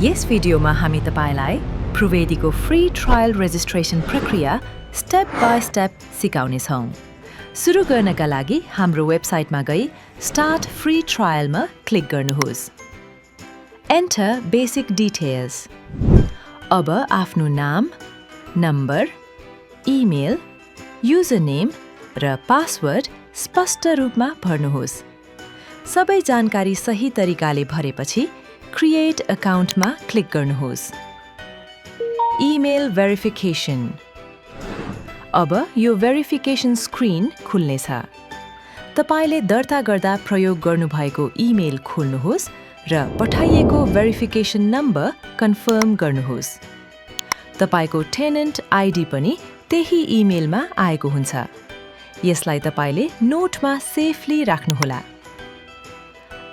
यस भिडियोमा हामी तपाईलाई प्रुवेदीको फ्री ट्रायल रेजिस्ट्रेसन प्रक्रिया स्टेप बाई स्टेप सिकाउने छौं। सुरु गर्नका लागि हाम्रो वेबसाइटमा गई स्टार्ट फ्री ट्रायलमा क्लिक गर्नुहोस्। Enter basic details. अब आफ्नो नाम, नम्बर, इमेल, युजर नेम र पासवर्ड स्पष्ट रूपमा भर्नुहोस्। सबै जानकारी सही तरिकाले भरेपछि क्रिएट अकाउन्टमा क्लिक गर्नुहोस्। Email verification. अब यो भेरिफिकेसन स्क्रिन खुल्नेछ। तपाईले दर्ता गर्दा प्रयोग गर्नुभएको इमेल खोल्नुहोस् र पठाइएको भेरिफिकेसन नम्बर कन्फर्म गर्नुहोस्। तपाईको टेनेन्ट आइडी पनि त्यही इमेलमा आएको हुन्छ। यसलाई तपाईले नोटमा सेफली राख्नुहोला।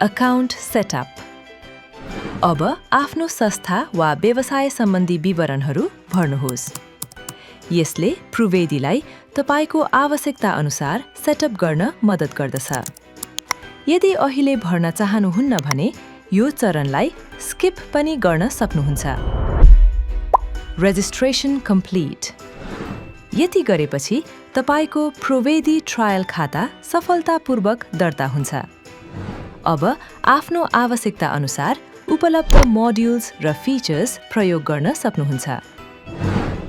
Account setup. अब आफ्नो संस्था वा व्यवसाय सम्बन्धी विवरणहरू भर्नुहोस्। यसले प्रुवेदीलाई तपाईको आवश्यकता अनुसार सेटअप गर्न मद्दत गर्दछ। यदि अहिले भर्न चाहनुहुन्न भने यो चरणलाई स्किप पनि गर्न सक्नुहुन्छ। Registration complete. यति गरेपछि तपाईको प्रुवेदी ट्रायल खाता सफलतापूर्वक दर्ता हुन्छ। अब आफ्नो आवश्यकता अनुसार उपलब्ध मोड्युल्स र फिचर्स प्रयोग गर्न सक्नुहुन्छ।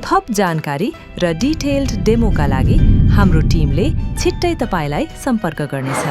थप जानकारी र डिटेल्ड डेमोका लागि हाम्रो टिमले छिट्टै तपाईलाई सम्पर्क गर्नेछ।